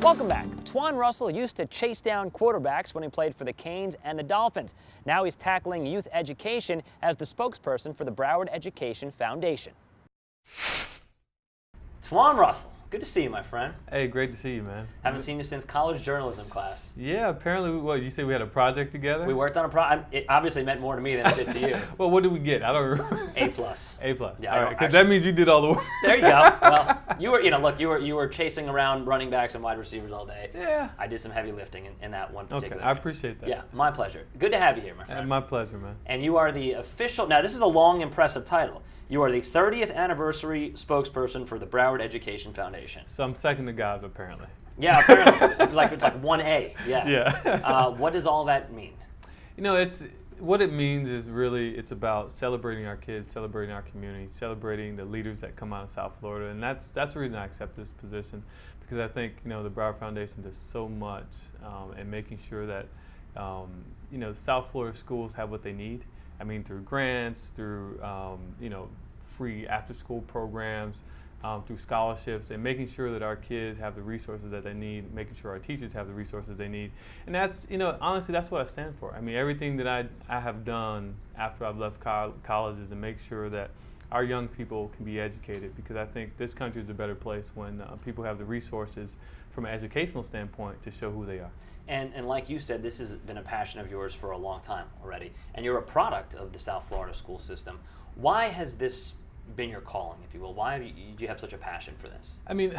Welcome back. Twan Russell used to chase down quarterbacks when he played for the Canes and the Dolphins. Now he's tackling youth education as the spokesperson for the Broward Education Foundation. Twan Russell, good to see you, my friend. Hey, great to see you, man. Haven't seen you since college journalism class. Yeah, apparently, you said we had a project together? We worked on a project. It obviously meant more to me than it did to you. Well, what did we get? I don't remember. A+. A+. Yeah, all right, because that means you did all the work. There you go. Well, you were chasing around running backs and wide receivers all day. Yeah. I did some heavy lifting in that one particular. Okay, I appreciate that. Yeah, my pleasure. Good to have you here, my friend. My pleasure, man. And you are the official. Now, this is a long, impressive title. You are the 30th anniversary spokesperson for the Broward Education Foundation. So I'm second to God, apparently. Yeah, apparently. it's like 1A. Yeah. Yeah. What does all that mean? You know, what it means is really it's about celebrating our kids, celebrating our community, celebrating the leaders that come out of South Florida, and that's the reason I accept this position, because I think the Broward Foundation does so much in making sure that South Florida schools have what they need. I mean, through grants, through free after-school programs, through scholarships, and making sure that our kids have the resources that they need, making sure our teachers have the resources they need. And that's, honestly, that's what I stand for. I mean, everything that I have done after I've left college is to make sure that our young people can be educated, because I think this country is a better place when people have the resources from an educational standpoint to show who they are. And like you said, this has been a passion of yours for a long time already, and you're a product of the South Florida school system. Why has this been your calling, if you will? Why do you have such a passion for this? I mean,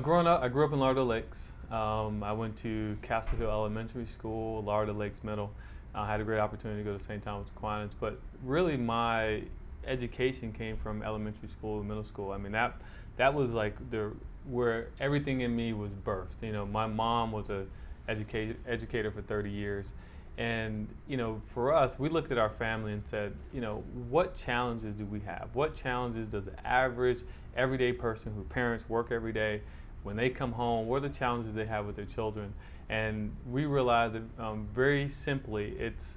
growing up, I grew up in Lauderdale Lakes. I went to Castle Hill Elementary School, Lauderdale Lakes Middle. I had a great opportunity to go to St. Thomas Aquinas, but really my education came from elementary school and middle school. I mean, that was like where everything in me was birthed. My mom was a educator for 30 years. And, for us, we looked at our family and said, what challenges do we have? What challenges does the average, everyday person whose parents work every day, when they come home, what are the challenges they have with their children? And we realized that very simply, it's,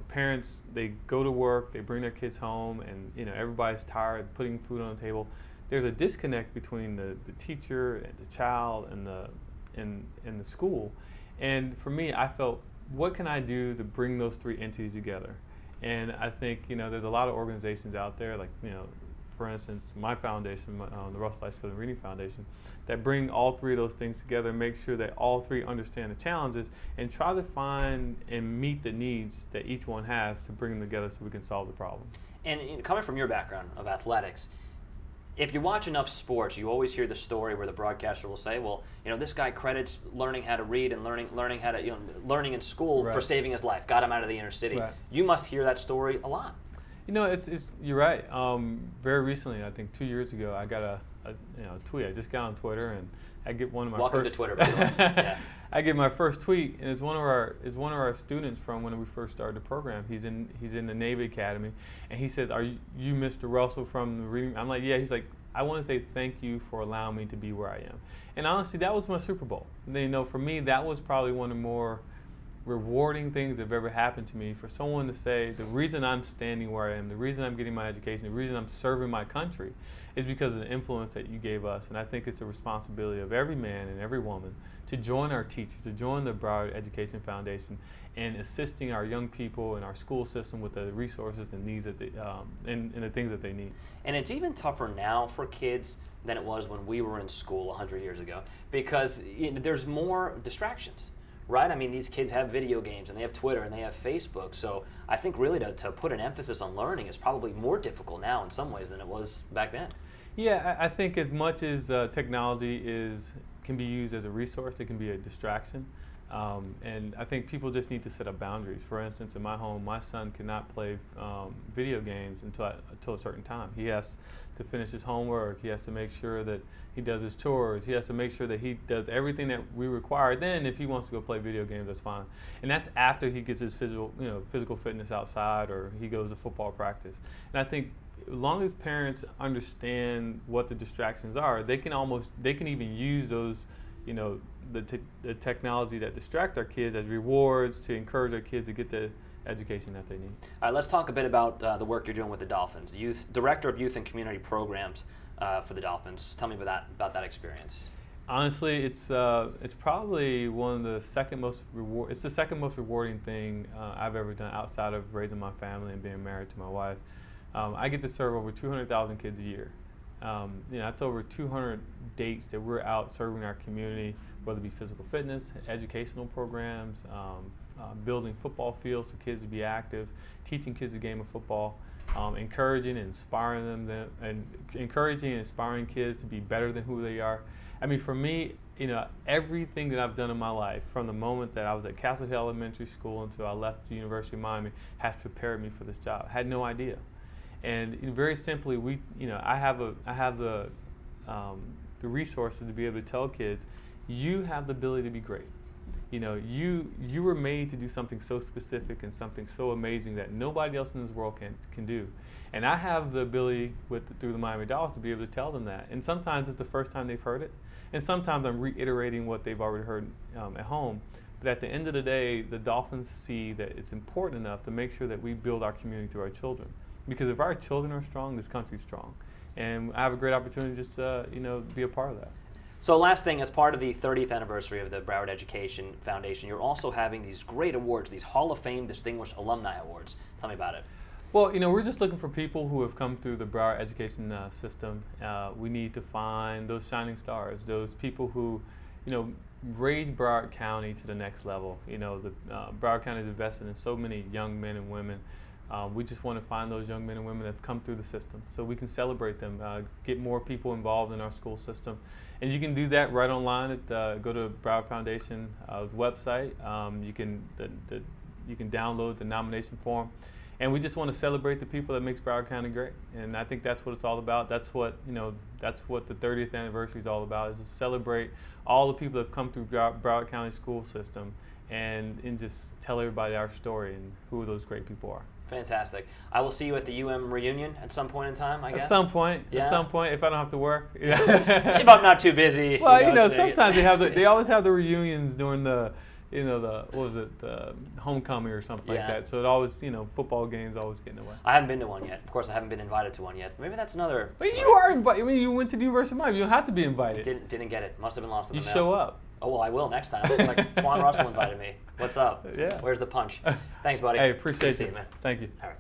parents, they go to work, they bring their kids home, and, everybody's tired putting food on the table. There's a disconnect between the teacher and the child and the school. And for me, I felt, what can I do to bring those three entities together? And I think, there's a lot of organizations out there, like, for instance, my foundation, the Russell Life Skills and Reading Foundation, that bring all three of those things together and make sure that all three understand the challenges and try to find and meet the needs that each one has to bring them together so we can solve the problem. And coming from your background of athletics, if you watch enough sports, you always hear the story where the broadcaster will say, well, this guy credits learning how to read and learning how to, learning in school for saving his life, got him out of the inner city. Right. You must hear that story a lot. You're right. Very recently, I think 2 years ago, I got a tweet. I just got on Twitter, and I get one of my Welcome first. to Twitter, by the way. Yeah. I get my first tweet, and it's one of our students from when we first started the program. He's in the Navy Academy, and he says, "Are you Mr. Russell from the reading?" I'm like, "Yeah." He's like, "I want to say thank you for allowing me to be where I am." And honestly, that was my Super Bowl. And for me, that was probably one of the more rewarding things that have ever happened to me, for someone to say, the reason I'm standing where I am, the reason I'm getting my education, the reason I'm serving my country is because of the influence that you gave us. And I think it's a responsibility of every man and every woman to join our teachers, to join the Broward Education Foundation in assisting our young people and our school system with the resources and needs that they, and the things that they need. And it's even tougher now for kids than it was when we were in school 100 years ago, because there's more distractions. Right? I mean, these kids have video games and they have Twitter and they have Facebook. So I think really to put an emphasis on learning is probably more difficult now in some ways than it was back then. Yeah, I think as much as technology can be used as a resource, it can be a distraction. And I think people just need to set up boundaries. For instance, in my home, my son cannot play video games until a certain time. He has to finish his homework. He has to make sure that he does his chores. He has to make sure that he does everything that we require. Then, if he wants to go play video games, that's fine. And that's after he gets his physical fitness outside, or he goes to football practice. And I think as long as parents understand what the distractions are, they can even use those, the technology that distract our kids as rewards to encourage our kids to get the education that they need. All right, let's talk a bit about the work you're doing with the Dolphins. Director of Youth and Community Programs for the Dolphins. Tell me about that experience. Honestly, it's probably one of the second most It's the second most rewarding thing I've ever done outside of raising my family and being married to my wife. I get to serve over 200,000 kids a year. That's over 200 dates that we're out serving our community, whether it be physical fitness, educational programs, building football fields for kids to be active, teaching kids the game of football, encouraging and inspiring them, and encouraging and inspiring kids to be better than who they are. I mean, for me, everything that I've done in my life, from the moment that I was at Castle Hill Elementary School until I left the University of Miami, has prepared me for this job. I had no idea. And very simply, I have the resources to be able to tell kids, you have the ability to be great. You were made to do something so specific and something so amazing that nobody else in this world can do. And I have the ability through the Miami Dolphins to be able to tell them that. And sometimes it's the first time they've heard it, and sometimes I'm reiterating what they've already heard at home. But at the end of the day, the Dolphins see that it's important enough to make sure that we build our community through our children. Because if our children are strong, this country's strong. And I have a great opportunity just to be a part of that. So last thing, as part of the 30th anniversary of the Broward Education Foundation, you're also having these great awards, these Hall of Fame Distinguished Alumni Awards. Tell me about it. Well, we're just looking for people who have come through the Broward education system. We need to find those shining stars, those people who, raised Broward County to the next level. Broward County is invested in so many young men and women. We just want to find those young men and women that have come through the system so we can celebrate them, get more people involved in our school system. And you can do that right online go to Broward Foundation website. You can download the nomination form. And we just want to celebrate the people that makes Broward County great. And I think that's what it's all about. That's what the 30th anniversary is all about, is to celebrate all the people that have come through Broward County school system and just tell everybody our story and who those great people are. Fantastic. I will see you at the UM reunion at some point in time, I guess. At some point, if I don't have to work. If I'm not too busy. Well, sometimes they always have the reunions during the homecoming or something like that. So it always, football games always get in the way. I haven't been to one yet. Of course, I haven't been invited to one yet. Maybe that's another. But you are invited. I mean, you went to the University of Miami. You don't have to be invited. Didn't get it. Must have been lost in the mail. You show up. Oh, well, I will next time. Like Twan Russell invited me. What's up? Yeah. Where's the punch? Thanks, buddy. Hey, appreciate you. See you, man. Thank you. All right.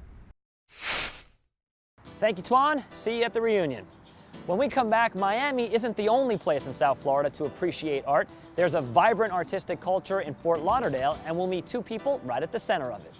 Thank you, Twan. See you at the reunion. When we come back, Miami isn't the only place in South Florida to appreciate art. There's a vibrant artistic culture in Fort Lauderdale, and we'll meet two people right at the center of it.